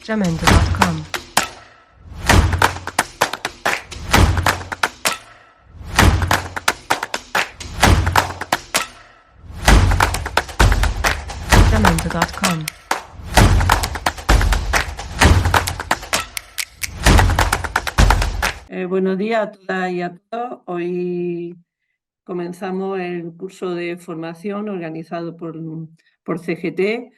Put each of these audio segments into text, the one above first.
Jamendo.com. Jamendo.com. Buenos días a todas y a todos. Hoy comenzamos el curso de formación organizado por CGT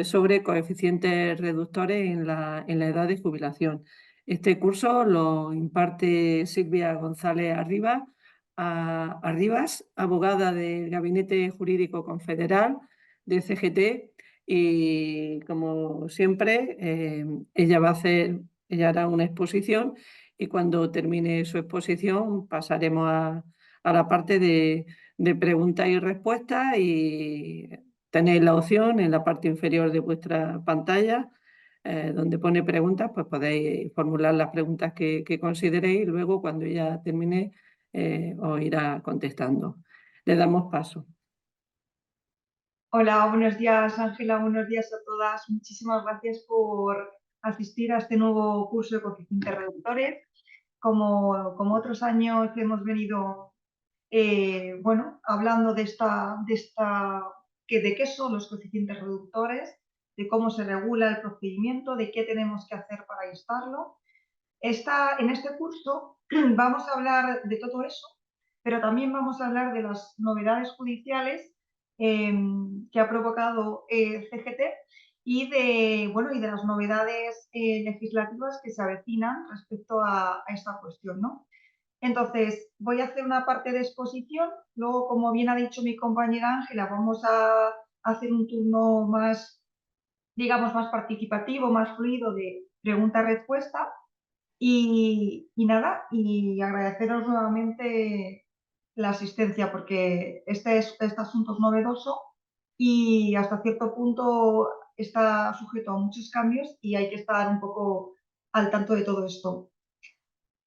sobre coeficientes reductores en la edad de jubilación. Este curso lo imparte Silvia González Arribas, abogada del Gabinete Jurídico Confederal de CGT, y como siempre ella hará una exposición, y cuando termine su exposición pasaremos a la parte de preguntas y respuestas, y tenéis la opción en la parte inferior de vuestra pantalla donde pone preguntas, pues podéis formular las preguntas que consideréis, y luego cuando ya termine os irá contestando. Le damos paso. Hola, buenos días Ángela, buenos días a todas. Muchísimas gracias por asistir a este nuevo curso de coeficientes reductores. Como otros años hemos venido hablando de qué son los coeficientes reductores, de cómo se regula el procedimiento, de qué tenemos que hacer para instarlo. En este curso vamos a hablar de todo eso, pero también vamos a hablar de las novedades judiciales que ha provocado CGT y de las novedades legislativas que se avecinan respecto a esta cuestión, ¿no? Entonces, voy a hacer una parte de exposición, luego, como bien ha dicho mi compañera Ángela, vamos a hacer un turno más, digamos, más participativo, más fluido de pregunta-respuesta. Y nada, y agradeceros nuevamente la asistencia, porque este asunto es novedoso y hasta cierto punto está sujeto a muchos cambios y hay que estar un poco al tanto de todo esto.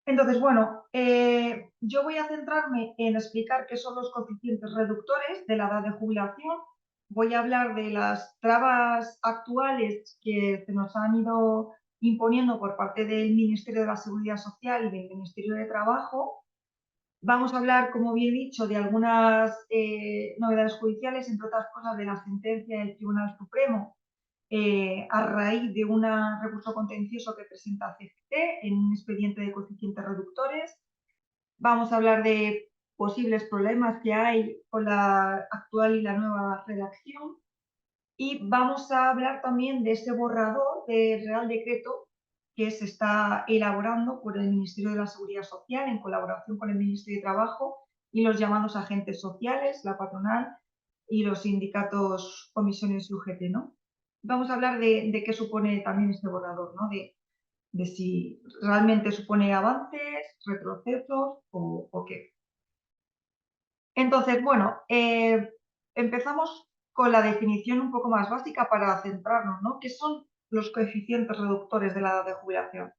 Entonces, bueno, yo voy a centrarme en explicar qué son los coeficientes reductores de la edad de jubilación. Voy a hablar de las trabas actuales que se nos han ido imponiendo por parte del Ministerio de la Seguridad Social y del Ministerio de Trabajo. Vamos a hablar, como bien he dicho, de algunas novedades judiciales, entre otras cosas de la sentencia del Tribunal Supremo a raíz de un recurso contencioso que presenta CGT en un expediente de coeficientes reductores. Vamos a hablar de posibles problemas que hay con la actual y la nueva redacción. Y vamos a hablar también de ese borrador del Real Decreto que se está elaborando por el Ministerio de la Seguridad Social en colaboración con el Ministerio de Trabajo y los llamados agentes sociales, la patronal y los sindicatos, comisiones y UGT, ¿no? Vamos a hablar de qué supone también este borrador, ¿no? De si realmente supone avances, retrocesos o qué. Entonces, bueno, empezamos con la definición un poco más básica para centrarnos, ¿no? ¿Qué son los coeficientes reductores de la edad de jubilación?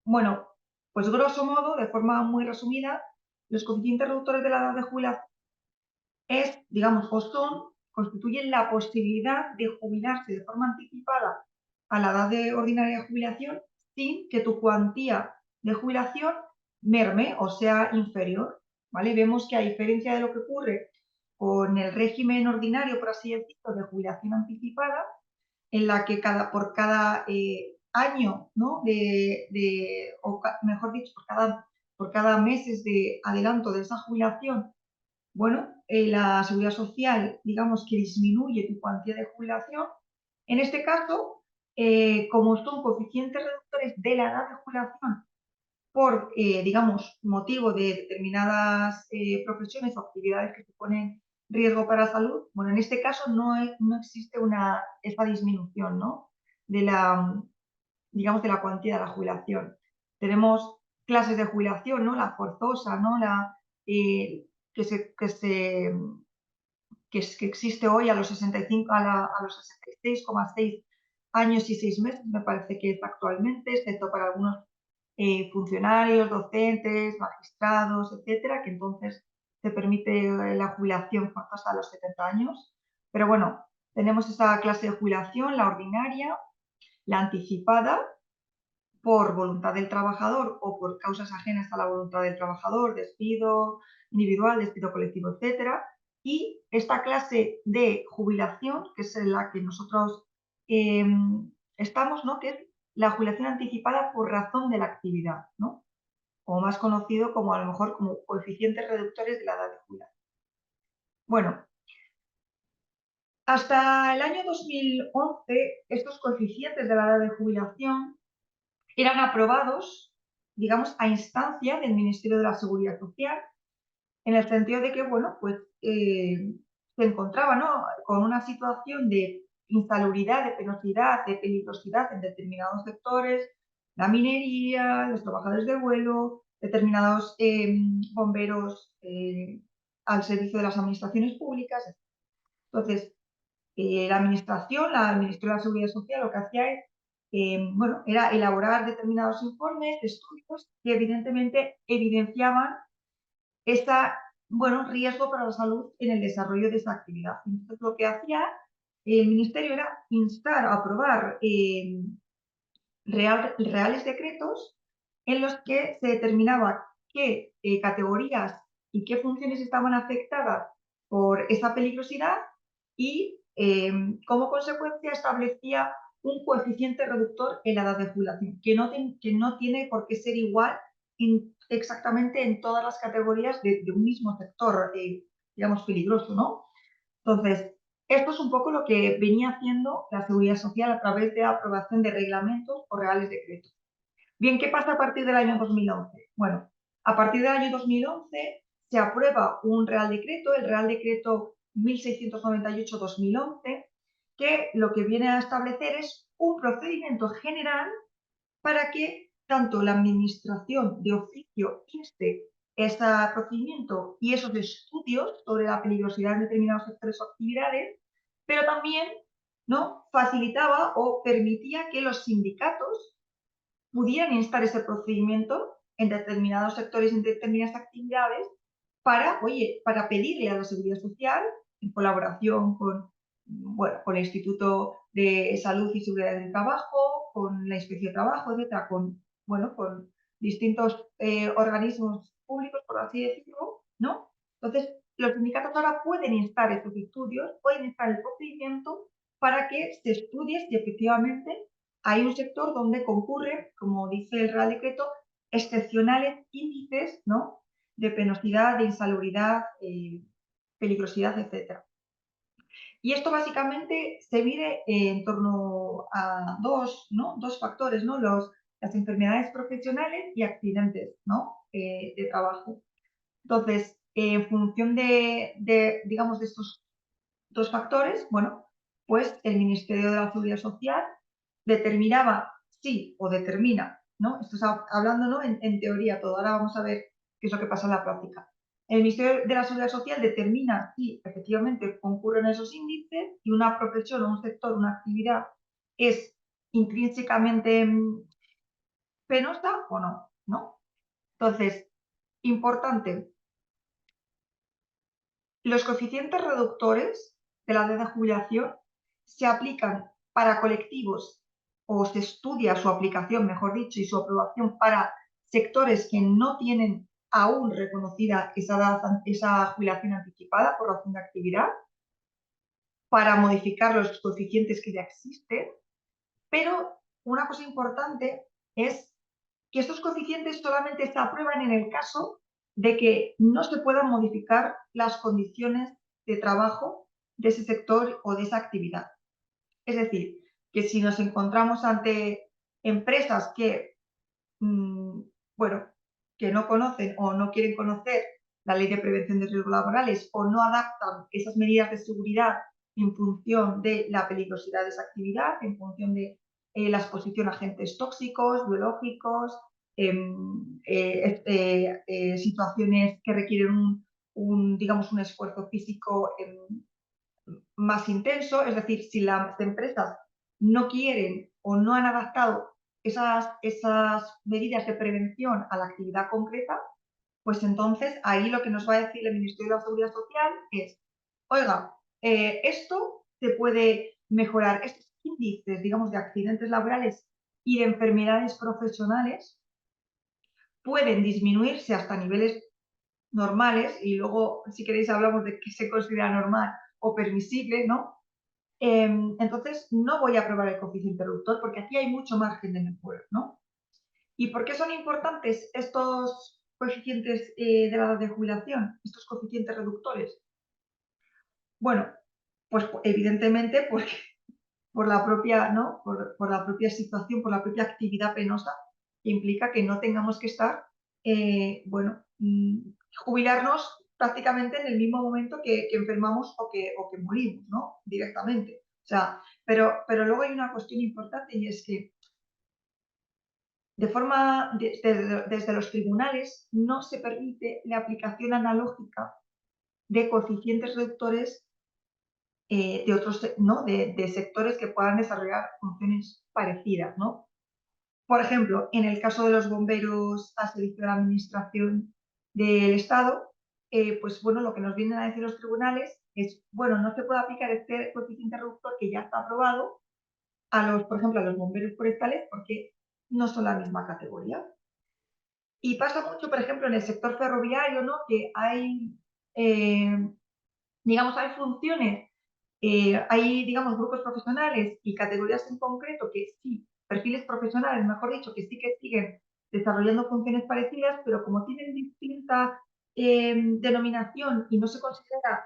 Bueno, pues grosso modo, de forma muy resumida, los coeficientes reductores de la edad de jubilación constituyen la posibilidad de jubilarse de forma anticipada a la edad ordinaria de jubilación sin que tu cuantía de jubilación merme o sea inferior, ¿vale? Vemos que a diferencia de lo que ocurre con el régimen ordinario, por así decirlo, de jubilación anticipada, en la que por cada año, ¿no? Mejor dicho, por cada meses de adelanto de esa jubilación, bueno, la seguridad social, digamos que disminuye tu cuantía de jubilación. En este caso, como son coeficientes reductores de la edad de jubilación por, digamos, motivo de determinadas profesiones o actividades que suponen riesgo para la salud, bueno, en este caso no existe esta disminución, ¿no? Digamos, de la cuantía de la jubilación. Tenemos clases de jubilación, ¿no? La forzosa, ¿no? Que existe hoy a los 65, a los 66,6 años y 6 meses, me parece que es actualmente, excepto para algunos funcionarios, docentes, magistrados, etcétera, que entonces se permite la jubilación forzosa a los 70 años. Pero bueno, tenemos esa clase de jubilación, la ordinaria, la anticipada por voluntad del trabajador o por causas ajenas a la voluntad del trabajador, despido individual, despido colectivo, etcétera. Y esta clase de jubilación, que es en la que nosotros estamos, ¿no? Que es la jubilación anticipada por razón de la actividad, ¿no? O más conocido como a lo mejor como coeficientes reductores de la edad de jubilación. Bueno, hasta el año 2011 estos coeficientes de la edad de jubilación eran aprobados, digamos, a instancia del Ministerio de la Seguridad Social, en el sentido de que, bueno, pues se encontraba, ¿no?, con una situación de insalubridad, de penosidad, de peligrosidad en determinados sectores, la minería, los trabajadores de vuelo, determinados bomberos al servicio de las administraciones públicas. Entonces, la Ministerio de la Seguridad Social lo que hacía es, bueno, era elaborar determinados informes, estudios que evidentemente evidenciaban ese, bueno, riesgo para la salud en el desarrollo de esa actividad. Entonces, lo que hacía el Ministerio era instar a aprobar reales decretos en los que se determinaba qué categorías y qué funciones estaban afectadas por esa peligrosidad y como consecuencia establecía un coeficiente reductor en la edad de jubilación, que no tiene por qué ser igual exactamente en todas las categorías de un mismo sector, digamos, peligroso, ¿no? Entonces, esto es un poco lo que venía haciendo la Seguridad Social a través de la aprobación de reglamentos o reales decretos. Bien, ¿qué pasa a partir del año 2011? Bueno, a partir del año 2011 se aprueba un Real Decreto, el Real Decreto 1698-2011, que lo que viene a establecer es un procedimiento general para que tanto la Administración de oficio inste ese procedimiento y esos estudios sobre la peligrosidad de determinados sectores o actividades, pero también, ¿no?, facilitaba o permitía que los sindicatos pudieran instar ese procedimiento en determinados sectores, en determinadas actividades, para, oye, para pedirle a la Seguridad Social, en colaboración con, bueno, con el Instituto de Salud y Seguridad del Trabajo, con la Inspección de Trabajo, etcétera, con, bueno, con distintos organismos públicos, por así decirlo, ¿no? Entonces, los sindicatos ahora pueden instar estos estudios, pueden instar el procedimiento para que se estudie si efectivamente hay un sector donde concurren, como dice el Real Decreto, excepcionales índices, ¿no?, de penosidad, de insalubridad, peligrosidad, etc. Y esto básicamente se mide en torno a dos factores, ¿no?, las enfermedades profesionales y accidentes, ¿no?, de trabajo. Entonces, en función digamos, de estos dos factores, bueno, pues el Ministerio de la Seguridad Social determinaba sí o determina, ¿no? Esto es hablando, ¿no?, en teoría todo. Ahora vamos a ver qué es lo que pasa en la práctica. El Ministerio de la Seguridad Social determina si efectivamente concurren esos índices y una profesión o un sector, una actividad es intrínsecamente penosa o no, ¿no? Entonces, importante, los coeficientes reductores de la edad de jubilación se aplican para colectivos, o se estudia su aplicación, mejor dicho, y su aprobación para sectores que no tienen aún reconocida esa jubilación anticipada por razón de actividad, para modificar los coeficientes que ya existen, pero una cosa importante es que estos coeficientes solamente se aprueban en el caso de que no se puedan modificar las condiciones de trabajo de ese sector o de esa actividad. Es decir, que si nos encontramos ante empresas que, bueno, que no conocen o no quieren conocer la Ley de Prevención de Riesgos Laborales o no adaptan esas medidas de seguridad en función de la peligrosidad de esa actividad, en función de la exposición a agentes tóxicos, biológicos, situaciones que requieren digamos, un esfuerzo físico más intenso. Es decir, si las empresas no quieren o no han adaptado esas medidas de prevención a la actividad concreta, pues entonces ahí lo que nos va a decir el Ministerio de la Seguridad Social es, oiga, esto se puede mejorar, índices, digamos, de accidentes laborales y de enfermedades profesionales pueden disminuirse hasta niveles normales, y luego, si queréis, hablamos de qué se considera normal o permisible, ¿no? Entonces, no voy a aprobar el coeficiente reductor porque aquí hay mucho margen de mejora, ¿no? ¿Y por qué son importantes estos coeficientes de la edad de jubilación, estos coeficientes reductores? Bueno, pues evidentemente porque por la propia, ¿no? por la propia situación, por la propia actividad penosa que implica que no tengamos que estar, jubilarnos prácticamente en el mismo momento que enfermamos o que morimos, ¿no? Directamente. O sea, pero luego hay una cuestión importante, y es que desde los tribunales no se permite la aplicación analógica de coeficientes reductores de otros, ¿no? de sectores que puedan desarrollar funciones parecidas, ¿no? Por ejemplo, en el caso de los bomberos a servicio de la Administración del Estado, pues bueno, lo que nos vienen a decir los tribunales es, bueno, no se puede aplicar este coeficiente reductor que ya está aprobado por ejemplo, a los bomberos forestales porque no son la misma categoría. Y pasa mucho, por ejemplo, en el sector ferroviario, ¿no? Que hay, digamos, hay funciones, hay, digamos, grupos profesionales y categorías en concreto que sí, perfiles profesionales, mejor dicho, que sí que siguen desarrollando funciones parecidas, pero como tienen distinta denominación y no se considera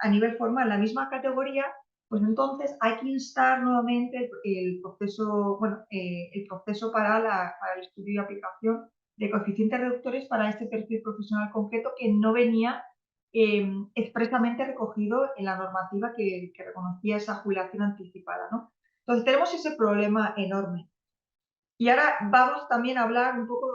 a nivel formal la misma categoría, pues entonces hay que instar nuevamente el proceso, el proceso para el estudio y aplicación de coeficientes reductores para este perfil profesional concreto que no venía expresamente recogido en la normativa que reconocía esa jubilación anticipada, ¿no? Entonces tenemos ese problema enorme. Y ahora vamos también a hablar un poco,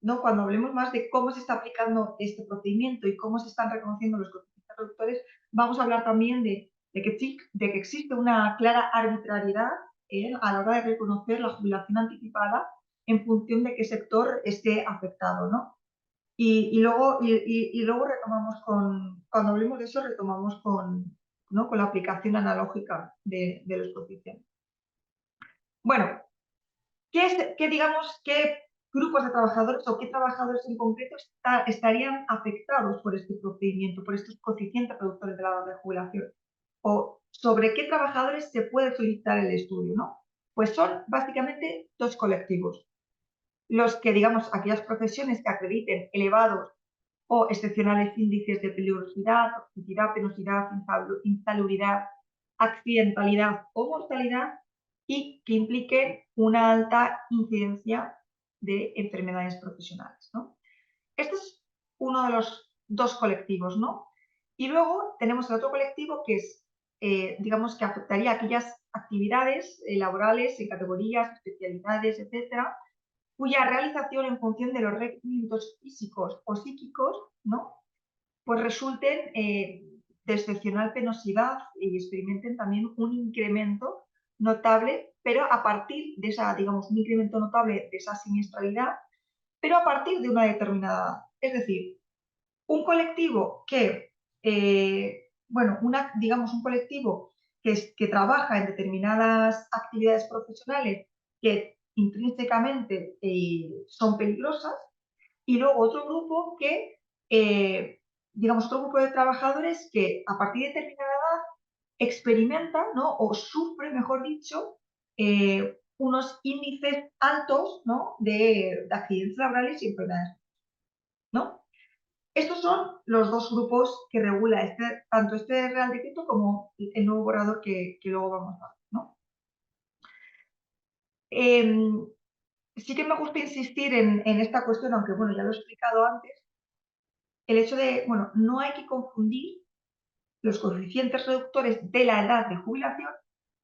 ¿no? Cuando hablemos más de cómo se está aplicando este procedimiento y cómo se están reconociendo los coeficientes reductores, vamos a hablar también de que existe una clara arbitrariedad a la hora de reconocer la jubilación anticipada en función de qué sector esté afectado, ¿no? Y luego retomamos cuando hablemos de eso, retomamos ¿no? con la aplicación analógica de los coeficientes. Bueno, ¿qué grupos de trabajadores o qué trabajadores en concreto estarían afectados por este procedimiento, por estos coeficientes reductores de la edad de jubilación? O sobre qué trabajadores se puede solicitar el estudio, ¿no? Pues son básicamente dos colectivos. Los que, digamos, aquellas profesiones que acrediten elevados o excepcionales índices de peligrosidad, toxicidad, penosidad, insalubridad, accidentalidad o mortalidad, y que impliquen una alta incidencia de enfermedades profesionales, ¿no? Este es uno de los dos colectivos, ¿no? Y luego tenemos el otro colectivo que es, digamos, que afectaría a aquellas actividades laborales en categorías, especialidades, etcétera, cuya realización en función de los requerimientos físicos o psíquicos, ¿no? Pues resulten de excepcional penosidad y experimenten también un incremento notable, pero a partir de esa, digamos, un incremento notable de esa siniestralidad, pero a partir de una determinada edad. Es decir, un colectivo que, digamos, un colectivo que trabaja en determinadas actividades profesionales que intrínsecamente son peligrosas, y luego otro grupo que, digamos, otro grupo de trabajadores que a partir de determinada edad experimenta, ¿no? O sufre, mejor dicho, unos índices altos, ¿no? de accidentes laborales y enfermedades, ¿no? Estos son los dos grupos que regula tanto este Real Decreto como el nuevo borrador que luego vamos a ver, ¿no? Sí que me gusta insistir en esta cuestión, aunque bueno, ya lo he explicado antes, el hecho de, bueno, no hay que confundir los coeficientes reductores de la edad de jubilación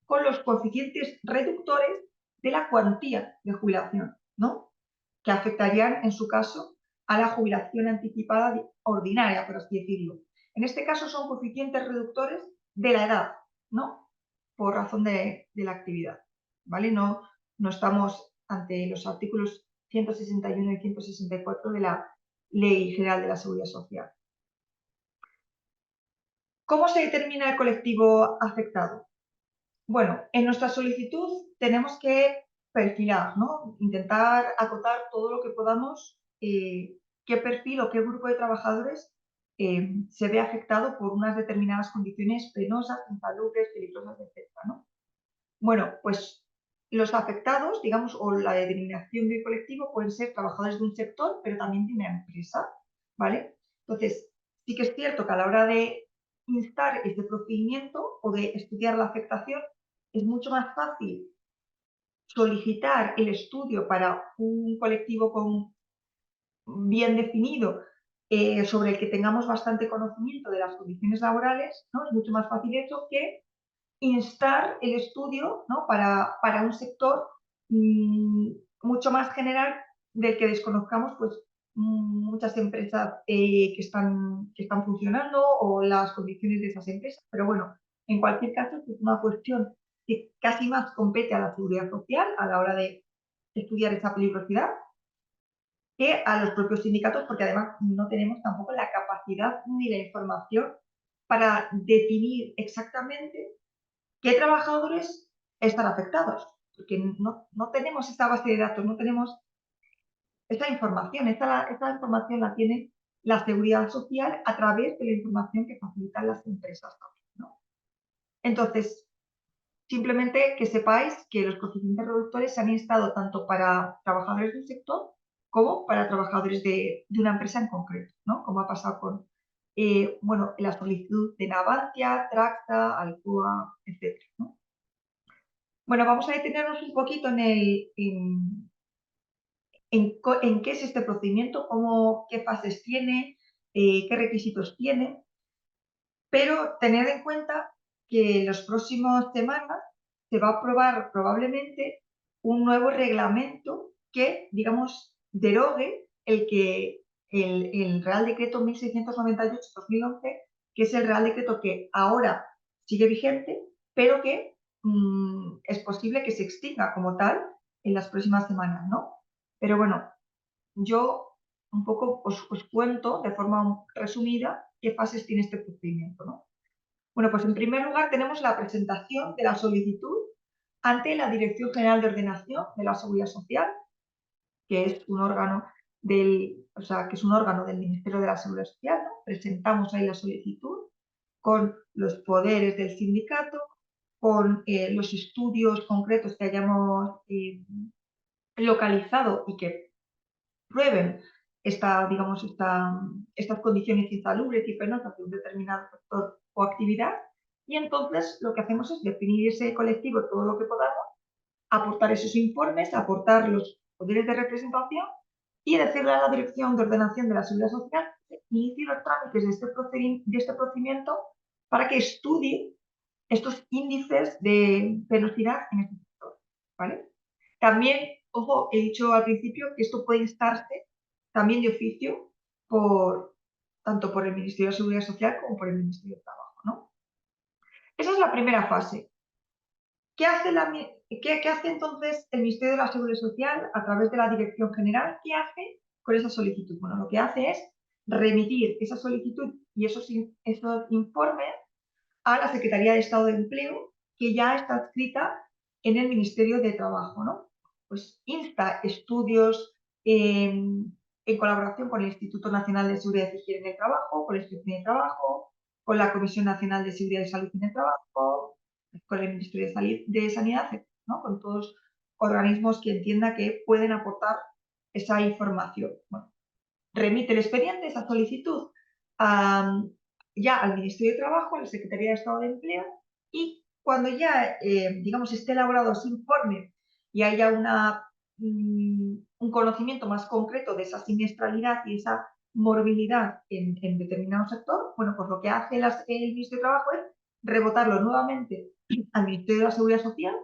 con los coeficientes reductores de la cuantía de jubilación, ¿no? Que afectarían, en su caso, a la jubilación anticipada ordinaria, por así decirlo. En este caso son coeficientes reductores de la edad, ¿no? Por razón de la actividad, ¿vale? No estamos ante los artículos 161 y 164 de la Ley General de la Seguridad Social. ¿Cómo se determina el colectivo afectado? Bueno, en nuestra solicitud tenemos que perfilar, ¿no? Intentar acotar todo lo que podamos, qué perfil o qué grupo de trabajadores se ve afectado por unas determinadas condiciones penosas, insalubres, peligrosas, etcétera, ¿no? Bueno, pues los afectados, digamos, o la denominación del colectivo pueden ser trabajadores de un sector, pero también de una empresa, ¿vale? Entonces, sí que es cierto que a la hora de instar este procedimiento o de estudiar la afectación, es mucho más fácil solicitar el estudio para un colectivo con bien definido, sobre el que tengamos bastante conocimiento de las condiciones laborales, ¿no? Es mucho más fácil eso que instar el estudio, ¿no? para un sector mucho más general del que desconozcamos pues, muchas empresas que están funcionando o las condiciones de esas empresas. Pero bueno, en cualquier caso es una cuestión que casi más compete a la seguridad social a la hora de estudiar esa peligrosidad que a los propios sindicatos, porque además no tenemos tampoco la capacidad ni la información para definir exactamente qué trabajadores están afectados, porque no tenemos esta base de datos, no tenemos esa información. Esta información la tiene la seguridad social a través de la información que facilitan las empresas también, ¿no? Entonces, simplemente que sepáis que los coeficientes reductores se han instado tanto para trabajadores del sector como para trabajadores de una empresa en concreto, ¿no? Como ha pasado con bueno, la solicitud de Navantia, Tracta, Alcoa, etc., ¿no? Bueno, vamos a detenernos un poquito en qué es este procedimiento, qué fases tiene, qué requisitos tiene, pero tened en cuenta que en las próximas semanas se va a aprobar probablemente un nuevo reglamento que, digamos, derogue el Real Decreto 1698-2011, que es el Real Decreto que ahora sigue vigente, pero que es posible que se extinga como tal en las próximas semanas, ¿no? Pero bueno, yo un poco os cuento de forma resumida qué fases tiene este procedimiento, ¿no? Bueno, pues en primer lugar tenemos la presentación de la solicitud ante la Dirección General de Ordenación de la Seguridad Social, que es un órgano del Ministerio de la Seguridad Social, ¿no? Presentamos ahí la solicitud con los poderes del sindicato, con los estudios concretos que hayamos localizado y que prueben estas condiciones insalubres y penosas de un determinado sector o actividad. Y entonces lo que hacemos es definir ese colectivo todo lo que podamos, aportar esos informes, aportar los poderes de representación y decirle a la Dirección de Ordenación de la Seguridad Social que inicie los trámites de este procedimiento para que estudie estos índices de penosidad en este sector, ¿vale? También, ojo, he dicho al principio que esto puede instarse también de oficio tanto por el Ministerio de Seguridad Social como por el Ministerio de Trabajo, ¿no? Esa es la primera fase. ¿Qué hace entonces el Ministerio de la Seguridad Social a través de la Dirección General? ¿Qué hace con esa solicitud? Bueno, lo que hace es remitir esa solicitud y esos informes a la Secretaría de Estado de Empleo, que ya está adscrita en el Ministerio de Trabajo, ¿no? Pues insta estudios en colaboración con el Instituto Nacional de Seguridad y Higiene en el Trabajo, con la Inspección de Trabajo, con la Comisión Nacional de Seguridad y Salud en el Trabajo, con el Ministerio de Sanidad, ¿no? Con todos organismos que entienda que pueden aportar esa información. Bueno, remite el expediente, esa solicitud, ya al Ministerio de Trabajo, a la Secretaría de Estado de Empleo, y cuando ya, digamos, esté elaborado ese informe y haya un conocimiento más concreto de esa siniestralidad y esa morbilidad en determinado sector, bueno, pues lo que hace el Ministerio de Trabajo es rebotarlo nuevamente al Ministerio de la Seguridad Social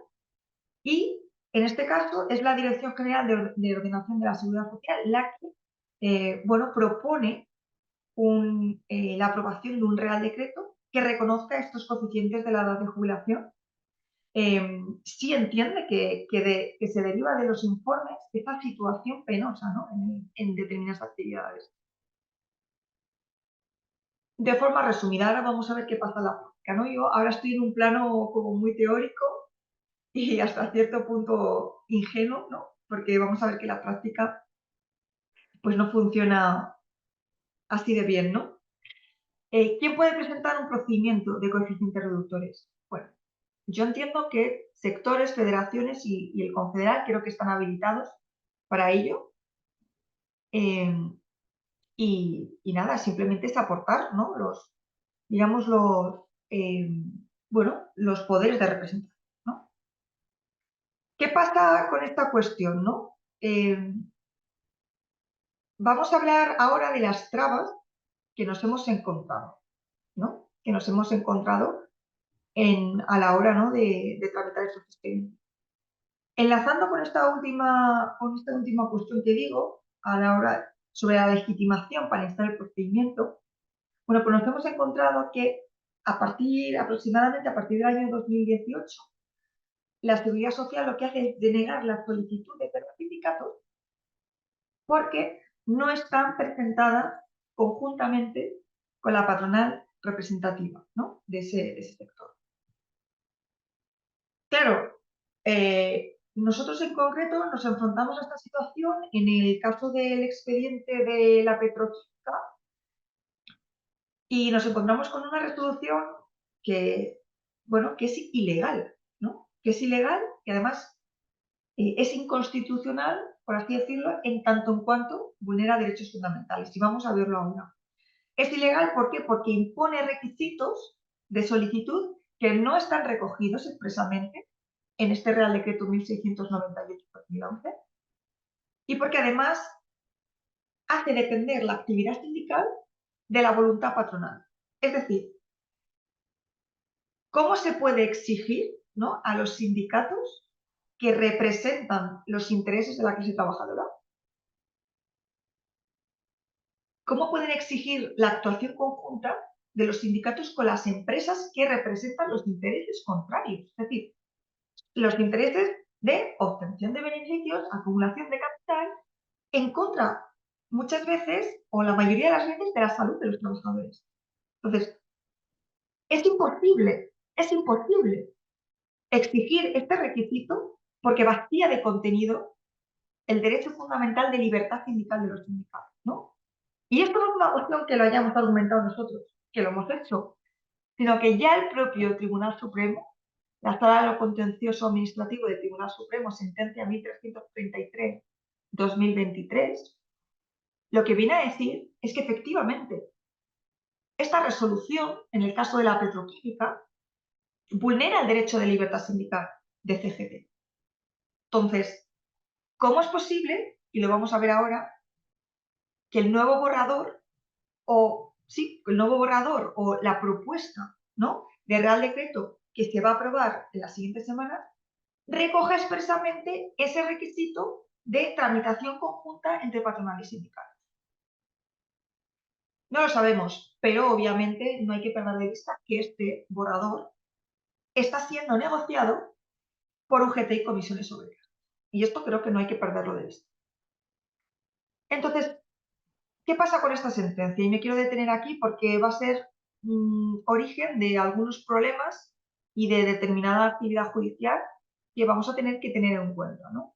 y, en este caso, es la Dirección General de Ordenación de la Seguridad Social la que bueno, propone la aprobación de un Real Decreto que reconozca estos coeficientes de la edad de jubilación. Sí entiende que se deriva de los informes esta situación penosa, ¿no? en determinadas actividades. De forma resumida, ahora vamos a ver qué pasa en la práctica, ¿no? Yo ahora estoy en un plano como muy teórico, y hasta cierto punto ingenuo, ¿no? Porque vamos a ver que la práctica pues no funciona así de bien, ¿no? ¿Quién puede presentar un procedimiento de coeficientes reductores? Bueno, yo entiendo que sectores, federaciones y el confederal creo que están habilitados para ello. Y nada, simplemente es aportar, ¿no? Digamos, bueno, los poderes de representación, ¿no? ¿Qué pasa con esta cuestión, no? Vamos a hablar ahora de las trabas que nos hemos encontrado, ¿no? Que nos hemos encontrado a la hora, ¿no? de tramitar estos expedientes. Enlazando con esta última cuestión que digo, a la hora sobre la legitimación para instar el procedimiento, bueno, pues nos hemos encontrado que aproximadamente a partir del año 2018, la Seguridad Social lo que hace es denegar la solicitud de los sindicatos porque no están presentadas conjuntamente con la patronal representativa, ¿no? de ese sector. Claro, nosotros en concreto nos enfrentamos a esta situación en el caso del expediente de la petroquímica y nos encontramos con una resolución que, bueno, que es ilegal, ¿no? Que es ilegal y además es inconstitucional, por así decirlo, en tanto en cuanto vulnera derechos fundamentales. Y vamos a verlo ahora. Es ilegal, ¿por qué? Porque impone requisitos de solicitud que no están recogidos expresamente en este Real Decreto 1698/2011 y porque además hace depender la actividad sindical de la voluntad patronal. Es decir, ¿cómo se puede exigir, ¿no? a los sindicatos que representan los intereses de la clase trabajadora? ¿Cómo pueden exigir la actuación conjunta de los sindicatos con las empresas que representan los intereses contrarios? Es decir, los intereses de obtención de beneficios, acumulación de capital, en contra, muchas veces, o la mayoría de las veces, de la salud de los trabajadores. Entonces, es imposible exigir este requisito porque vacía de contenido el derecho fundamental de libertad sindical de los sindicatos, ¿no? Y esto no es una cuestión que lo hayamos argumentado nosotros, que lo hemos hecho, sino que ya el propio Tribunal Supremo, la Sala de lo Contencioso Administrativo del Tribunal Supremo, sentencia 1333/2023, lo que viene a decir es que efectivamente esta resolución, en el caso de la petroquímica, vulnera el derecho de libertad sindical de CGT. Entonces, ¿cómo es posible, y lo vamos a ver ahora, que el nuevo borrador o la propuesta, ¿no? de Real Decreto que se va a aprobar en las siguientes semanas recoja expresamente ese requisito de tramitación conjunta entre patronal y sindical? No lo sabemos, pero obviamente no hay que perder de vista que este borrador está siendo negociado por UGT y comisiones obreras. Y esto creo que no hay que perderlo de vista. Entonces, ¿qué pasa con esta sentencia? Y me quiero detener aquí porque va a ser origen de algunos problemas y de determinada actividad judicial que vamos a tener que tener en cuenta, ¿no?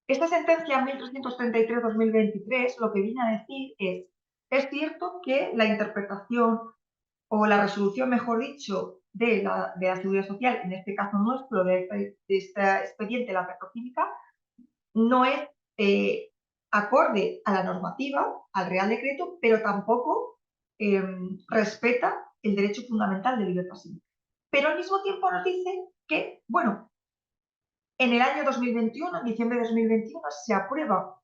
Esta sentencia 1333/2023 lo que viene a decir es cierto que la interpretación o la resolución, mejor dicho, de la Seguridad Social, en este caso nuestro, de este expediente, la petroquímica, no es acorde a la normativa, al Real Decreto, pero tampoco respeta el derecho fundamental de libertad sindical. Pero al mismo tiempo nos dice que, bueno, en el año 2021, en diciembre de 2021, se aprueba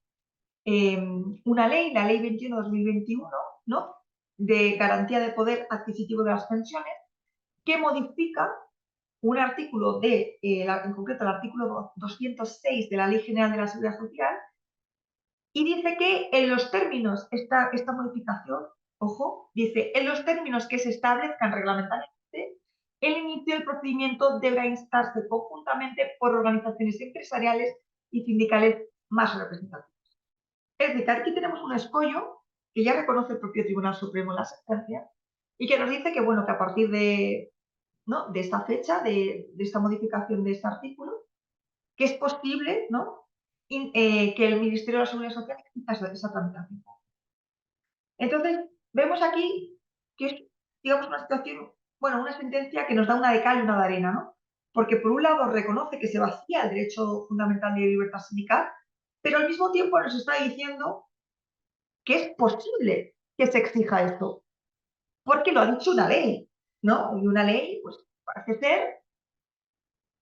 una ley, la Ley 21/2021, ¿no? de garantía de poder adquisitivo de las pensiones, que modifica un artículo en concreto el artículo 206 de la Ley General de la Seguridad Social, y dice que en los términos, esta modificación, ojo, dice, en los términos que se establezcan reglamentariamente, el inicio del procedimiento deberá instarse conjuntamente por organizaciones empresariales y sindicales más representativas. Es decir, que aquí tenemos un escollo que ya reconoce el propio Tribunal Supremo en la sentencia y que nos dice que, bueno, que a partir de ¿no?, de esta fecha, de esta modificación de este artículo, que es posible, ¿no?, que el Ministerio de la Seguridad Social exija esa tramitación. Entonces, vemos aquí que es, digamos, una situación, bueno, una sentencia que nos da una de cal y una de arena, ¿no? Porque por un lado reconoce que se vacía el derecho fundamental de libertad sindical, pero al mismo tiempo nos está diciendo que es posible que se exija esto, porque lo ha dicho una ley, ¿no? Y una ley, pues, parece ser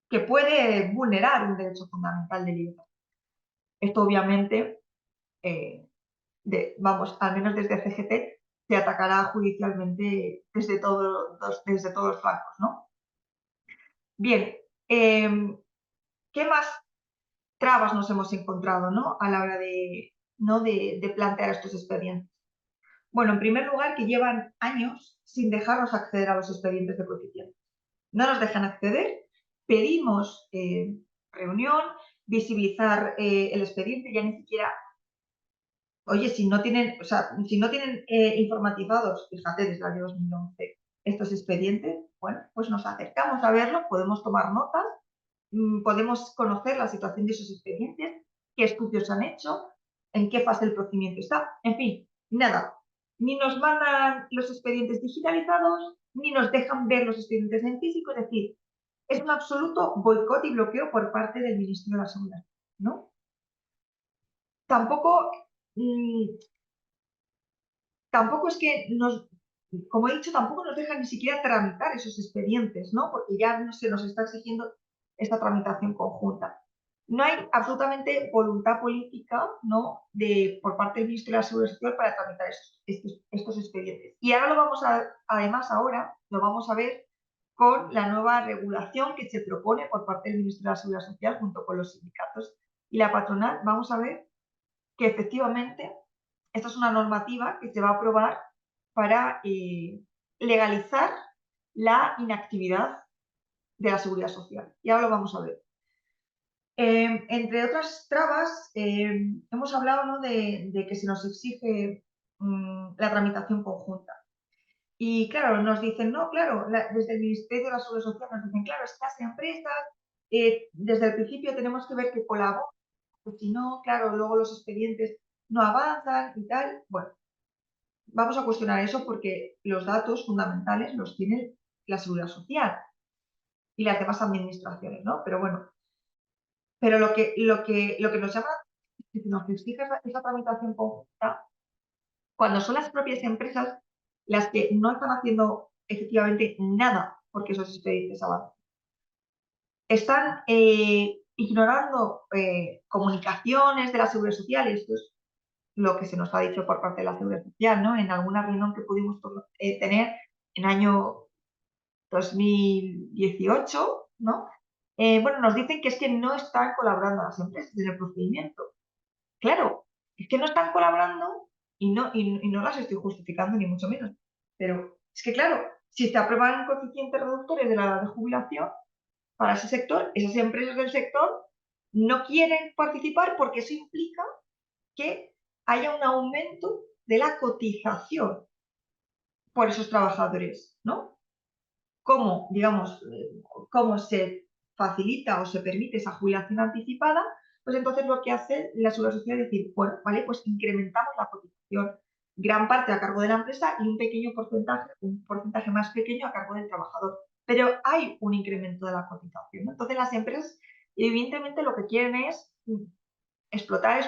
que puede vulnerar un derecho fundamental de libertad. Esto obviamente, vamos, al menos desde CGT, se atacará judicialmente desde todos los flancos, ¿no? Bien, ¿qué más trabas nos hemos encontrado, ¿no?, a la hora de plantear estos expedientes? Bueno, en primer lugar, que llevan años sin dejarnos acceder a los expedientes de coeficientes. No nos dejan acceder, pedimos reunión, visibilizar el expediente, ya ni siquiera, oye, si no tienen, o sea, si no tienen informatizados, fíjate, desde el año 2011, estos expedientes, bueno, pues nos acercamos a verlo, podemos tomar notas, podemos conocer la situación de esos expedientes, qué estudios han hecho, en qué fase del procedimiento está, en fin, nada. Ni nos mandan los expedientes digitalizados, ni nos dejan ver los expedientes en físico, es decir, es un absoluto boicot y bloqueo por parte del Ministerio de la Seguridad, ¿no? Tampoco, tampoco es que como he dicho, tampoco nos dejan ni siquiera tramitar esos expedientes, ¿no? Porque ya no se nos está exigiendo esta tramitación conjunta. No hay absolutamente voluntad política, ¿no?, por parte del Ministerio de la Seguridad Social para tramitar estos expedientes. Y ahora además ahora lo vamos a ver con la nueva regulación que se propone por parte del Ministerio de la Seguridad Social junto con los sindicatos y la patronal. Vamos a ver que efectivamente esta es una normativa que se va a aprobar para legalizar la inactividad de la Seguridad Social. Y ahora lo vamos a ver. Entre otras trabas, hemos hablado, ¿no?, de que se nos exige la tramitación conjunta. Y claro, nos dicen, no, claro, desde el Ministerio de la Seguridad Social nos dicen, claro, es que las empresas desde el principio tenemos que ver que colaboran, porque si no, claro, luego los expedientes no avanzan y tal. Bueno, vamos a cuestionar eso porque los datos fundamentales los tiene la Seguridad Social y las demás administraciones, ¿no? Pero bueno, pero lo que nos llama es que nos exige esa tramitación conjunta cuando son las propias empresas las que no están haciendo efectivamente nada porque esos expedientes avancen. Están ignorando comunicaciones de la Seguridad Social, y esto es lo que se nos ha dicho por parte de la Seguridad Social, ¿no?, en alguna reunión que pudimos tener en año 2018, ¿no? Bueno, nos dicen que es que no están colaborando las empresas en el procedimiento. Claro, es que no están colaborando y no las estoy justificando ni mucho menos. Pero es que claro, si se aprueban coeficientes reductores de la edad de jubilación para ese sector, esas empresas del sector no quieren participar porque eso implica que haya un aumento de la cotización por esos trabajadores, ¿no? ¿Cómo, digamos, cómo se facilita o se permite esa jubilación anticipada? Pues entonces lo que hace la Seguridad Social es decir, bueno, vale, pues incrementamos la cotización, gran parte a cargo de la empresa y un porcentaje más pequeño a cargo del trabajador. Pero hay un incremento de la cotización, ¿no? Entonces las empresas evidentemente lo que quieren es explotar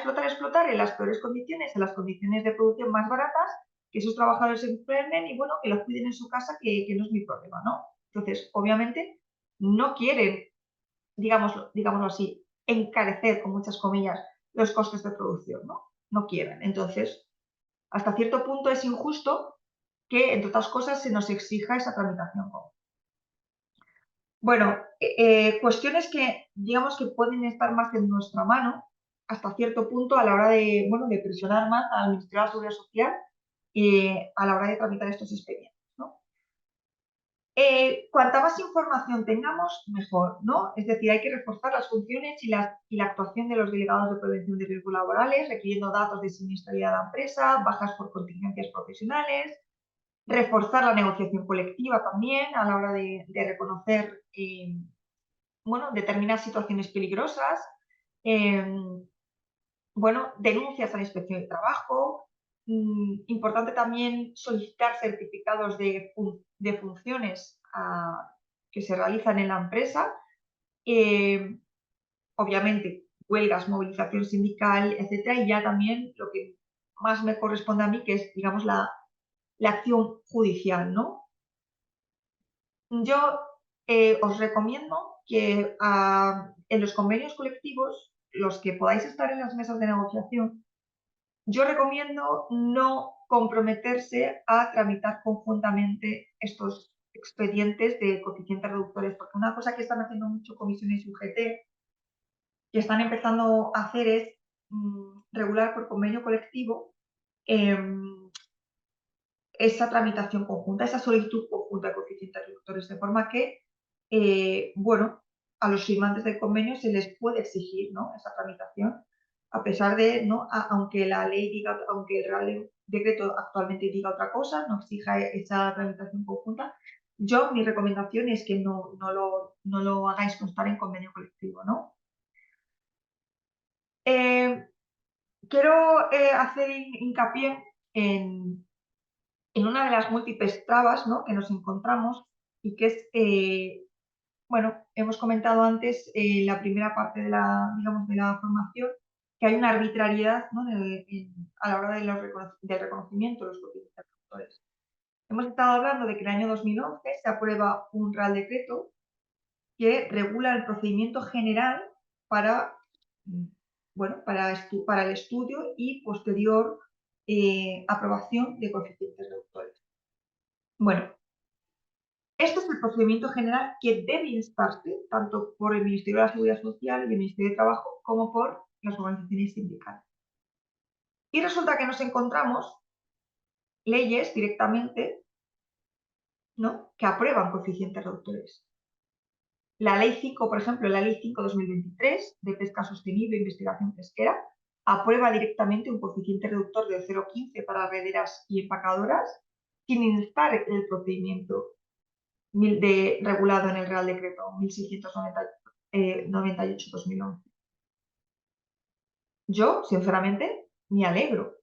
en las peores condiciones, en las condiciones de producción más baratas, que esos trabajadores se enfermen y bueno, que los cuiden en su casa, que no es mi problema, ¿no? Entonces, obviamente, no quieren, digámoslo así, encarecer, con muchas comillas, los costes de producción, ¿no? No quieren. Entonces, hasta cierto punto es injusto que, entre otras cosas, se nos exija esa tramitación. Bueno, cuestiones que, digamos, que pueden estar más en nuestra mano, hasta cierto punto, a la hora de, bueno, de presionar más al Ministerio de la Seguridad Social a la hora de tramitar estos expedientes, ¿no? Cuanta más información tengamos, mejor, ¿no? Es decir, hay que reforzar las funciones y la actuación de los delegados de prevención de riesgos laborales, requiriendo datos de siniestralidad de la empresa, bajas por contingencias profesionales, reforzar la negociación colectiva también a la hora de reconocer bueno, determinadas situaciones peligrosas, bueno, denuncias a la inspección de trabajo. Importante también solicitar certificados de funciones que se realizan en la empresa. Obviamente, huelgas, movilización sindical, etcétera, y ya también lo que más me corresponde a mí, que es, digamos, la acción judicial, ¿no? Yo os recomiendo que en los convenios colectivos, los que podáis estar en las mesas de negociación, yo recomiendo no comprometerse a tramitar conjuntamente estos expedientes de coeficientes reductores, porque una cosa que están haciendo mucho comisiones y UGT, que están empezando a hacer es regular por convenio colectivo esa tramitación conjunta, esa solicitud conjunta de coeficientes reductores, de forma que, bueno, a los firmantes del convenio se les puede exigir, ¿no?, esa tramitación, a pesar de, ¿no?, aunque la ley diga, aunque el Real Decreto actualmente diga otra cosa, no exija esa tramitación conjunta. Mi recomendación es que no lo hagáis constar en convenio colectivo, ¿no? Quiero hacer hincapié en una de las múltiples trabas, ¿no?, que nos encontramos, y que es, bueno, hemos comentado antes en la primera parte de digamos, de la formación, que hay una arbitrariedad, ¿no?, a la hora del reconocimiento de los coeficientes reductores. Hemos estado hablando de que en el año 2011 se aprueba un Real Decreto que regula el procedimiento general para, bueno, para el estudio y posterior aprobación de coeficientes reductores. Bueno, este es el procedimiento general que debe instarse tanto por el Ministerio de la Seguridad Social y el Ministerio de Trabajo como por las organizaciones sindicales. Y resulta que nos encontramos leyes directamente, ¿no?, que aprueban coeficientes reductores. La Ley 5, por ejemplo, la Ley 5/2023 de Pesca Sostenible e Investigación Pesquera aprueba directamente un coeficiente reductor de 0,15 para rederas y empacadoras sin instar el procedimiento regulado en el Real Decreto 1698/2011. Yo, sinceramente, me alegro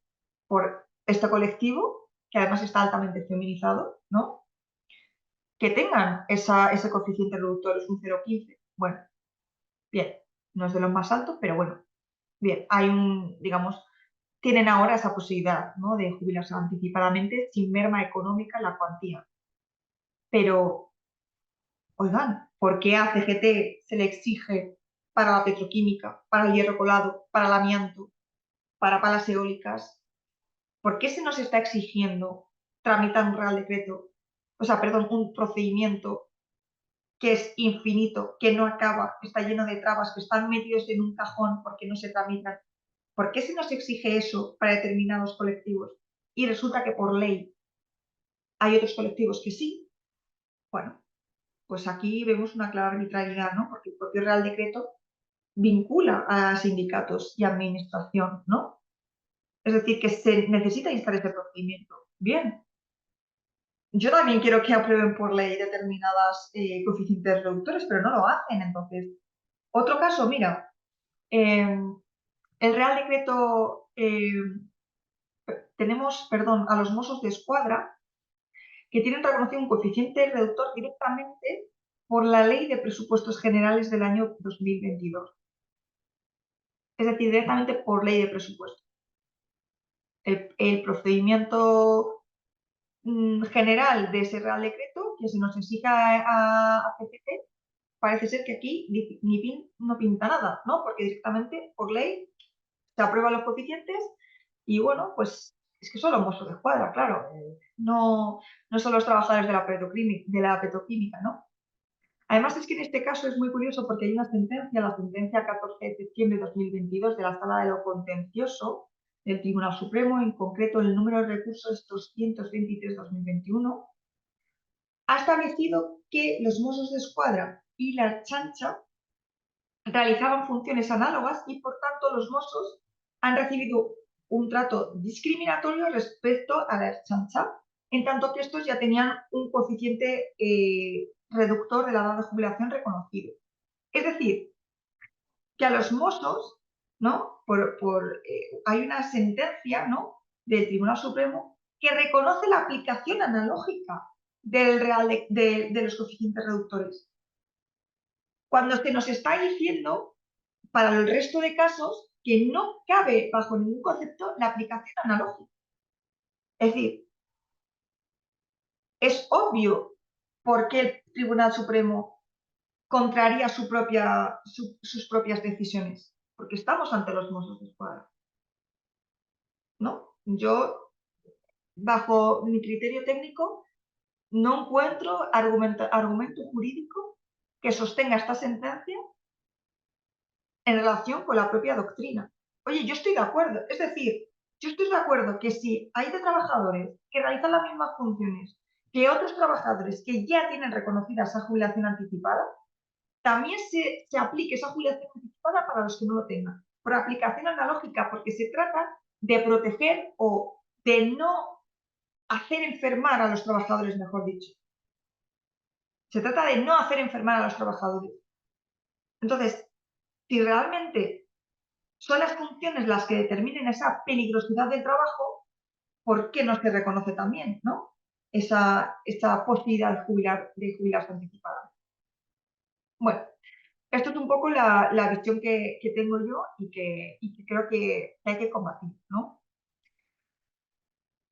por este colectivo, que además está altamente feminizado, ¿no?, que tengan ese coeficiente reductor, es un 0,15. Bueno, bien, no es de los más altos, pero bueno, bien, hay digamos, tienen ahora esa posibilidad, ¿no?, de jubilarse anticipadamente sin merma económica en la cuantía. Pero, oigan, ¿por qué a CGT se le exige para la petroquímica, para el hierro colado, para el amianto, para palas eólicas? ¿Por qué se nos está exigiendo tramitar un Real Decreto, o sea, perdón, un procedimiento que es infinito, que no acaba, que está lleno de trabas, que están metidos en un cajón porque no se tramitan? ¿Por qué se nos exige eso para determinados colectivos y resulta que por ley hay otros colectivos que sí? Bueno, pues aquí vemos una clara arbitrariedad, ¿no?, porque el propio Real Decreto vincula a sindicatos y administración, ¿no? Es decir, que se necesita instar este procedimiento. Bien, yo también quiero que aprueben por ley determinadas coeficientes reductores, pero no lo hacen. Entonces, otro caso, mira, el Real Decreto, tenemos, perdón, a los Mossos de Escuadra, que tienen reconocido un coeficiente reductor directamente por la Ley de Presupuestos Generales del año 2022. Es decir, directamente por ley de presupuesto. El procedimiento general de ese Real Decreto que se nos exige a CGT, parece ser que aquí no pinta nada, ¿no?, porque directamente por ley se aprueban los coeficientes y, bueno, pues es que son los Mossos de Escuadra, claro, no son los trabajadores de la petroquímica, ¿no? Además, es que en este caso es muy curioso porque hay una sentencia, la sentencia 14 de septiembre de 2022 de la Sala de lo Contencioso del Tribunal Supremo, en concreto el número de recursos 223/2021, ha establecido que los Mossos de Escuadra y la Ertzaintza realizaban funciones análogas y, por tanto, los Mossos han recibido un trato discriminatorio respecto a la Ertzaintza en tanto que estos ya tenían un coeficiente reductor de la edad de jubilación reconocido. Es decir, que a los mozos, ¿no? Hay una sentencia, ¿no?, del Tribunal Supremo que reconoce la aplicación analógica de los coeficientes reductores. Cuando se nos está diciendo, para el resto de casos, que no cabe bajo ningún concepto la aplicación analógica. Es decir, es obvio por qué el Tribunal Supremo contraría sus propias decisiones, porque estamos ante los Mossos d'Esquadra, ¿no? Yo, bajo mi criterio técnico, no encuentro argumento jurídico que sostenga esta sentencia en relación con la propia doctrina. Oye, yo estoy de acuerdo, es decir, yo estoy de acuerdo que si hay de trabajadores que realizan las mismas funciones que otros trabajadores que ya tienen reconocida esa jubilación anticipada, también se aplique esa jubilación anticipada para los que no lo tengan, por aplicación analógica, porque se trata de proteger o de no hacer enfermar a los trabajadores, mejor dicho. Se trata de no hacer enfermar a los trabajadores. Entonces, si realmente son las funciones las que determinen esa peligrosidad del trabajo, ¿por qué no se reconoce también, ¿no?, esa posibilidad de jubilarse anticipada? Bueno, esto es un poco la visión que tengo yo y que creo que hay que combatir, ¿no?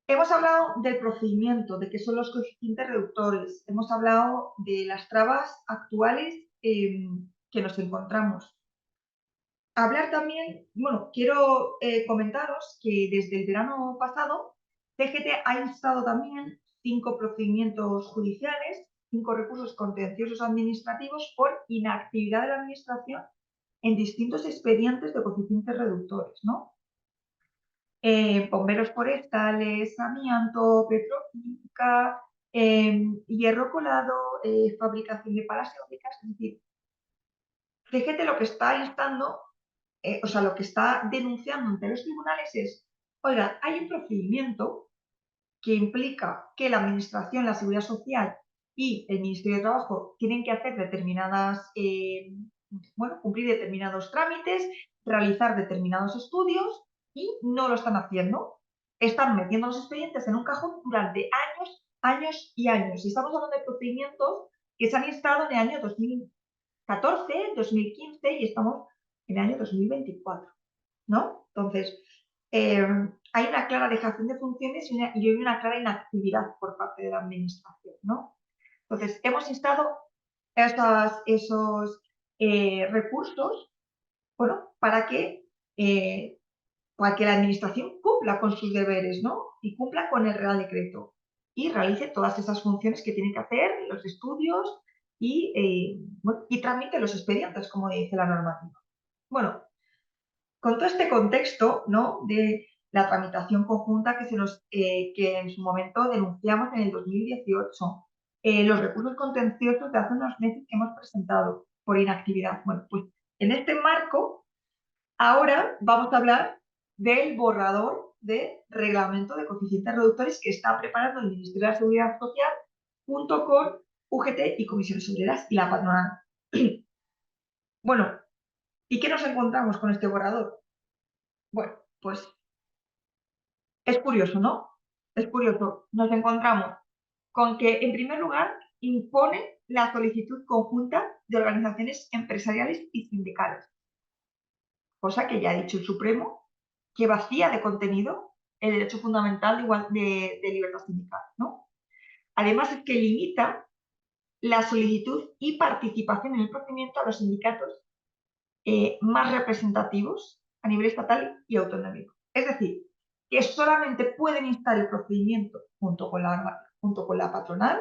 Hemos hablado del procedimiento, de qué son los coeficientes reductores, hemos hablado de las trabas actuales que nos encontramos. Hablar también, bueno, quiero comentaros que desde el verano pasado CGT ha instado también 5 procedimientos judiciales, 5 recursos contenciosos administrativos por inactividad de la administración en distintos expedientes de coeficientes reductores, ¿no? Bomberos forestales, amianto, petroquímica, hierro colado, fabricación de palas eólicas, es decir, CGT lo que está instando, o sea, lo que está denunciando ante los tribunales es, oiga, hay un procedimiento que implica que la Administración, la Seguridad Social y el Ministerio de Trabajo tienen que hacer cumplir determinados trámites, realizar determinados estudios y no lo están haciendo. Están metiendo los expedientes en un cajón durante años, años y años. Y estamos hablando de procedimientos que se han instado en el año 2014, 2015 y estamos en el año 2024, ¿no? Entonces, hay una clara dejación de funciones y hay una clara inactividad por parte de la administración, ¿no? Entonces, hemos instado esos recursos, bueno, para que la administración cumpla con sus deberes, ¿no? Y cumpla con el Real Decreto y realice todas esas funciones que tiene que hacer, los estudios y tramite los expedientes, como dice la normativa. Bueno, con todo este contexto, ¿no?, de la tramitación conjunta que en su momento denunciamos en el 2018, los recursos contenciosos de hace unos meses que hemos presentado por inactividad. Bueno, pues en este marco, ahora vamos a hablar del borrador de reglamento de coeficientes reductores que está preparando el Ministerio de la Seguridad Social junto con UGT y Comisiones Obreras y la patronal. Bueno, ¿y qué nos encontramos con este borrador? Bueno, pues es curioso, ¿no? Es curioso. Nos encontramos con que, en primer lugar, impone la solicitud conjunta de organizaciones empresariales y sindicales, cosa que ya ha dicho el Supremo, que vacía de contenido el derecho fundamental de libertad sindical, ¿no? Además, es que limita la solicitud y participación en el procedimiento a los sindicatos más representativos a nivel estatal y autonómico. Es decir, que solamente pueden instar el procedimiento junto con la patronal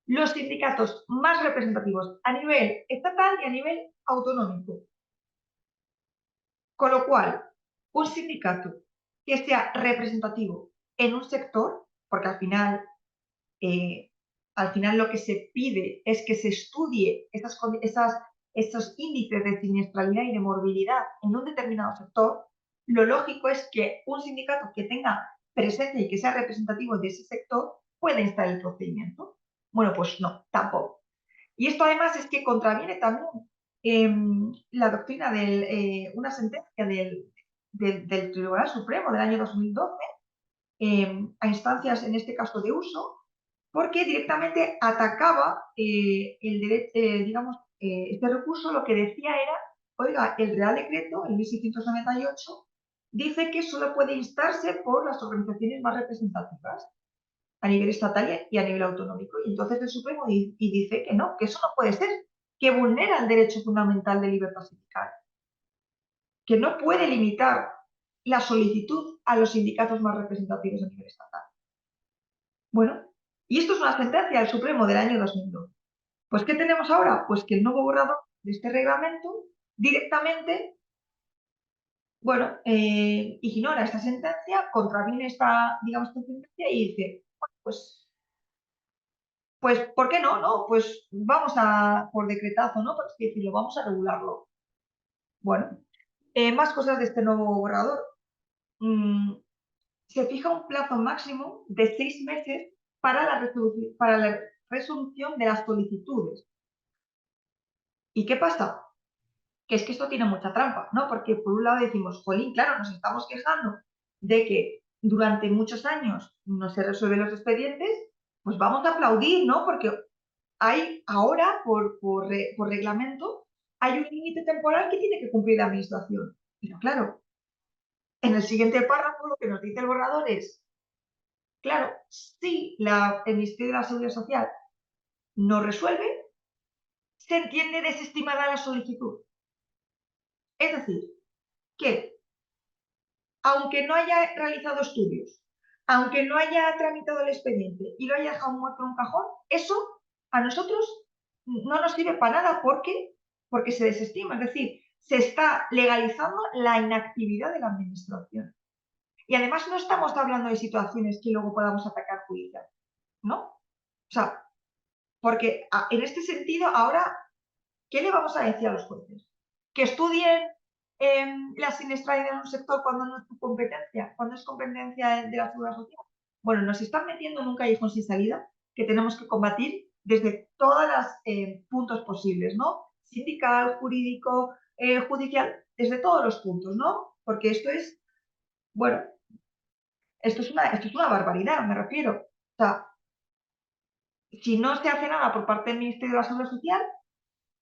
los sindicatos más representativos a nivel estatal y a nivel autonómico. Con lo cual, un sindicato que sea representativo en un sector, porque al final lo que se pide es que se estudie esos índices de siniestralidad y de morbilidad en un determinado sector, lo lógico es que un sindicato que tenga presencia y que sea representativo de ese sector, puede instar el procedimiento. Bueno, pues no, tampoco. Y esto además es que contraviene también la doctrina de una sentencia del Tribunal Supremo del año 2012 a instancias, en este caso, de uso, porque directamente atacaba el derecho, digamos, este recurso lo que decía era, oiga, el Real Decreto, el 1698, dice que solo puede instarse por las organizaciones más representativas a nivel estatal y a nivel autonómico. Y entonces el Supremo dice que no, que eso no puede ser, que vulnera el derecho fundamental de libertad sindical, que no puede limitar la solicitud a los sindicatos más representativos a nivel estatal. Bueno, y esto es una sentencia del Supremo del año 2002. Pues, ¿qué tenemos ahora? Pues que el nuevo borrador de este reglamento directamente, bueno, ignora esta sentencia, contraviene esta, digamos, esta sentencia y dice, bueno, pues, ¿por qué no? No, pues vamos a, por decretazo, ¿no? Por así decirlo, vamos a regularlo. Bueno, más cosas de este nuevo borrador. Se fija un plazo máximo de 6 meses para la resolución de las solicitudes. ¿Y qué pasa? Que es que esto tiene mucha trampa, ¿no? Porque por un lado decimos, jolín, claro, nos estamos quejando de que durante muchos años no se resuelven los expedientes, pues vamos a aplaudir, ¿no? Porque hay ahora, por reglamento, hay un límite temporal que tiene que cumplir la administración. Pero claro, en el siguiente párrafo lo que nos dice el borrador es, claro, si el Ministerio de la Seguridad Social no resuelve, se entiende desestimada la solicitud. Es decir, que aunque no haya realizado estudios, aunque no haya tramitado el expediente y lo haya dejado muerto en un cajón, eso a nosotros no nos sirve para nada porque se desestima, es decir, se está legalizando la inactividad de la administración. Y además no estamos hablando de situaciones que luego podamos atacar judicialmente, ¿no? O sea, porque en este sentido ahora, ¿qué le vamos a decir a los jueces? Que estudien la siniestralidad en un sector cuando no es tu competencia, cuando es competencia de la seguridad social. Bueno, nos están metiendo en un callejón sin salida que tenemos que combatir desde todos los puntos posibles, ¿no? Sindical, jurídico, judicial, desde todos los puntos, ¿no? Porque esto es, bueno, esto es una barbaridad, me refiero. O sea, si no se hace nada por parte del Ministerio de la Seguridad Social,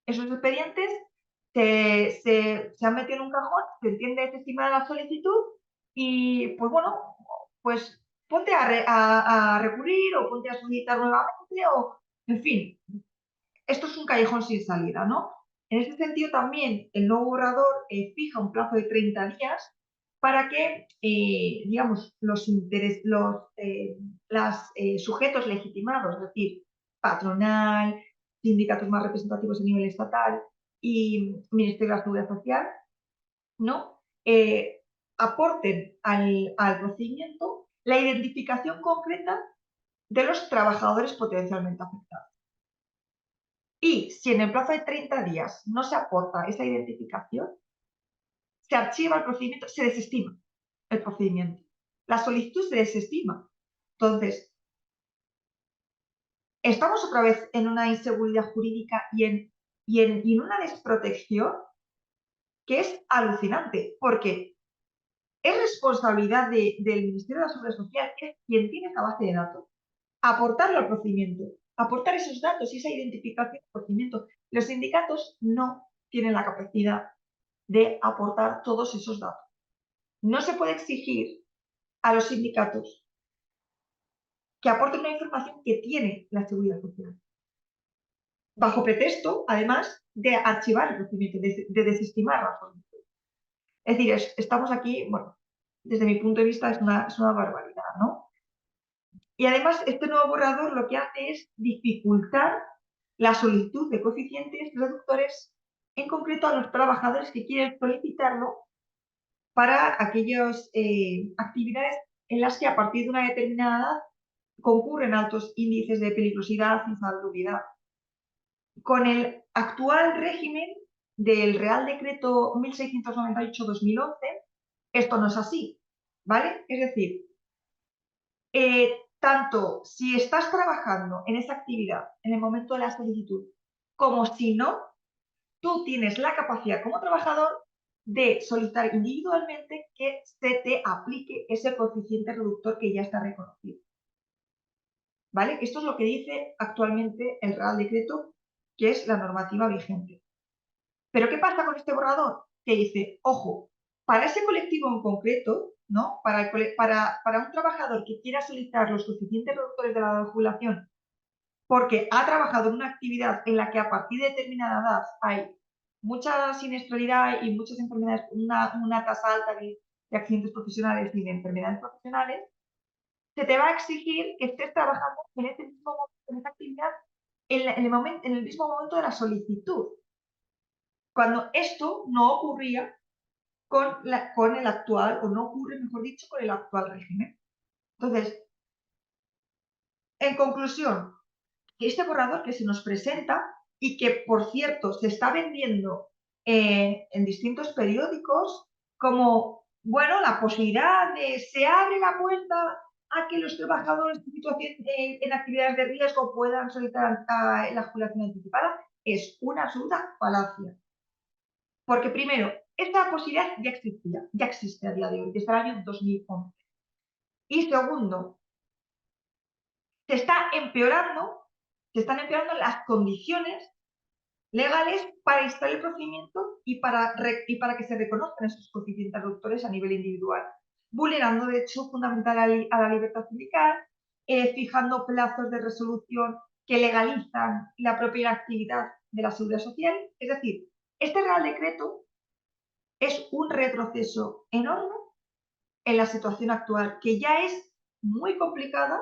esos expedientes se han metido en un cajón, se entiende desestimada la solicitud y, pues bueno, pues ponte a recurrir o ponte a solicitar nuevamente o, en fin, esto es un callejón sin salida, ¿no? En ese sentido también el nuevo borrador fija un plazo de 30 días para que, digamos, los sujetos legitimados, es decir, patronal, sindicatos más representativos a nivel estatal y Ministerio de la Seguridad Social, ¿no? Aporten al procedimiento la identificación concreta de los trabajadores potencialmente afectados. Y si en el plazo de 30 días no se aporta esa identificación, se archiva el procedimiento, se desestima el procedimiento. La solicitud se desestima. Entonces, estamos otra vez en una inseguridad jurídica y en una desprotección que es alucinante, porque es responsabilidad del Ministerio de la Seguridad Social, que es quien tiene esa base de datos, aportarlo al procedimiento, aportar esos datos y esa identificación del procedimiento. Los sindicatos no tienen la capacidad de aportar todos esos datos. No se puede exigir a los sindicatos que aporten una información que tiene la Seguridad Social, bajo pretexto, además, de archivar el procedimiento, de desestimar la solicitud. Es decir, estamos aquí, bueno, desde mi punto de vista es una barbaridad, ¿no? Y además, este nuevo borrador lo que hace es dificultar la solicitud de coeficientes reductores, en concreto a los trabajadores que quieren solicitarlo para aquellas actividades en las que a partir de una determinada edad concurren altos índices de peligrosidad y insalubridad. Con el actual régimen del Real Decreto 1698-2011, esto no es así, ¿vale? Es decir, tanto si estás trabajando en esa actividad en el momento de la solicitud, como si no, tú tienes la capacidad como trabajador de solicitar individualmente que se te aplique ese coeficiente reductor que ya está reconocido. ¿Vale? Esto es lo que dice actualmente el Real Decreto, que es la normativa vigente. ¿Pero qué pasa con este borrador? Que dice, ojo, para ese colectivo en concreto, ¿no? Para un trabajador que quiera solicitar los coeficientes reductores de la edad de jubilación porque ha trabajado en una actividad en la que a partir de determinada edad hay mucha siniestralidad y muchas enfermedades, una tasa alta de accidentes profesionales y de enfermedades profesionales, se te va a exigir que estés trabajando en ese mismo momento, en esa actividad, en el mismo momento de la solicitud. Cuando esto no ocurría con el actual, o no ocurre, mejor dicho, con el actual régimen. Entonces, en conclusión, este borrador que se nos presenta y que, por cierto, se está vendiendo en distintos periódicos como, bueno, la posibilidad de se abre la puerta a que los trabajadores en actividades de riesgo puedan solicitar la jubilación anticipada, es una absoluta falacia. Porque primero, esta posibilidad ya existe a día de hoy, desde el año 2011. Y segundo, se están empeorando las condiciones legales para instalar el procedimiento y para que se reconozcan esos coeficientes reductores a nivel individual, vulnerando derecho fundamental a la libertad sindical, fijando plazos de resolución que legalizan la propia actividad de la seguridad social. Es decir, este Real Decreto es un retroceso enorme en la situación actual, que ya es muy complicada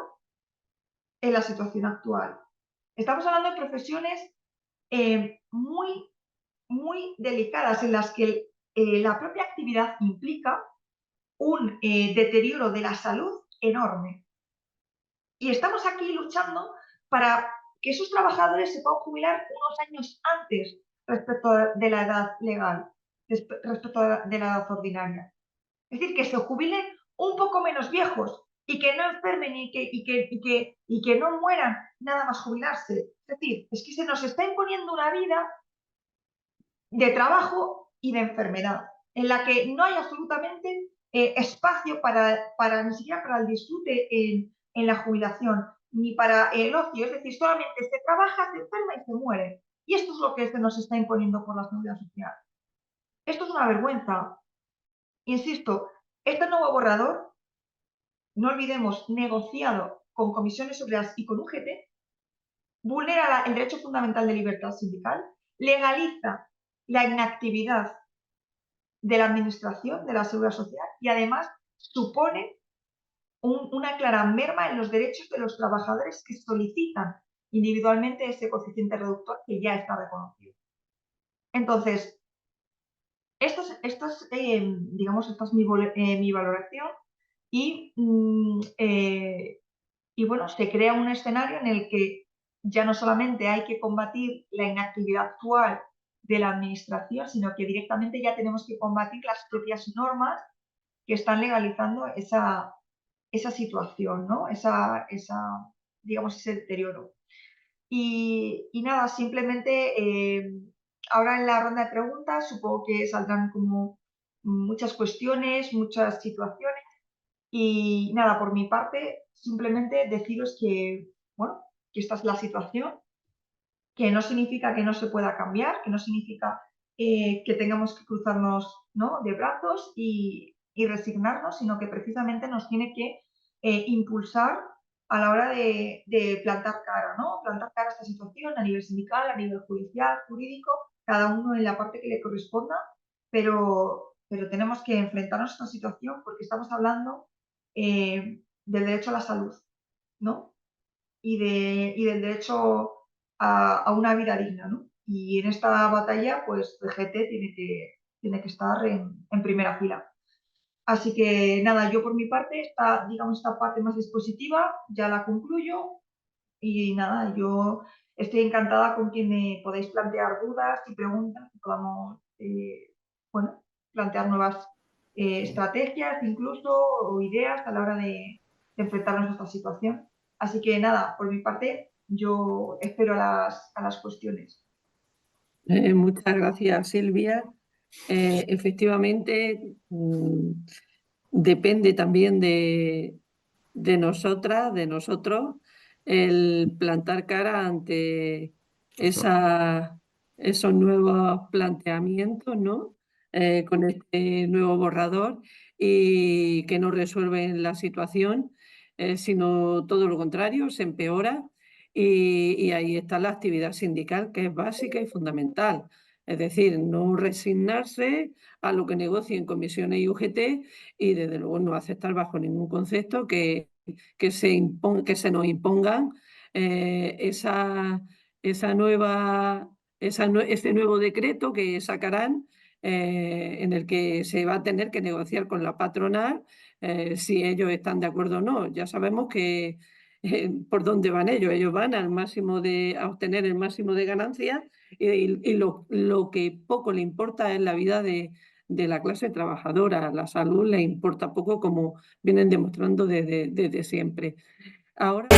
en la situación actual. Estamos hablando de profesiones muy, muy delicadas en las que la propia actividad implica un deterioro de la salud enorme. Y estamos aquí luchando para que esos trabajadores se puedan jubilar unos años antes respecto de la edad legal, respecto de la edad ordinaria. Es decir, que se jubilen un poco menos viejos y que no enfermen y que no mueran nada más jubilarse. Es decir, es que se nos está imponiendo una vida de trabajo y de enfermedad, en la que no hay absolutamente espacio ni siquiera para el disfrute en la jubilación, ni para el ocio. Es decir, solamente se trabaja, se enferma y se muere. Y esto es lo que se nos está imponiendo por la seguridad social. Esto es una vergüenza. Insisto, este nuevo borrador, no olvidemos, negociado con comisiones obreras y con UGT, vulnera el derecho fundamental de libertad sindical, legaliza la inactividad de la administración de la seguridad social y además supone una clara merma en los derechos de los trabajadores que solicitan individualmente ese coeficiente reductor que ya está reconocido. Entonces, esta es mi valoración y, y bueno, se crea un escenario en el que ya no solamente hay que combatir la inactividad actual de la administración, sino que directamente ya tenemos que combatir las propias normas que están legalizando esa situación, ¿no? Digamos, ese deterioro. Y nada, simplemente ahora en la ronda de preguntas supongo que saldrán como muchas cuestiones, muchas situaciones. Y nada, por mi parte, simplemente deciros que, bueno, que esta es la situación, que no significa que no se pueda cambiar, que no significa que tengamos que cruzarnos, ¿no?, de brazos y resignarnos, sino que precisamente nos tiene que impulsar a la hora de plantar cara, ¿no? Plantar cara a esta situación a nivel sindical, a nivel judicial, jurídico, cada uno en la parte que le corresponda, pero tenemos que enfrentarnos a esta situación porque estamos hablando del derecho a la salud, ¿no? Y del derecho a una vida digna, ¿no? Y en esta batalla, pues, PGT tiene que estar en primera fila. Así que, nada, yo por mi parte, esta parte más expositiva ya la concluyo y nada, yo estoy encantada con que me podáis plantear dudas y preguntas, que podamos, bueno, plantear nuevas estrategias incluso o ideas a la hora de enfrentarnos a esta situación. Así que nada, por mi parte, yo espero a las cuestiones. Muchas gracias, Silvia. Efectivamente, depende también de nosotras, de nosotros, el plantar cara ante esos nuevos planteamientos, ¿no? Con este nuevo borrador y que no resuelven la situación, sino todo lo contrario, se empeora. Y ahí está la actividad sindical, que es básica y fundamental. Es decir, no resignarse a lo que negocien comisiones y UGT y desde luego no aceptar bajo ningún concepto que se nos impongan esa este nuevo decreto que sacarán, en el que se va a tener que negociar con la patronal si ellos están de acuerdo o no. Ya sabemos que por dónde van ellos. Ellos van a obtener el máximo de ganancias y lo que poco le importa es la vida de la clase trabajadora. La salud le importa poco, como vienen demostrando desde siempre. Ahora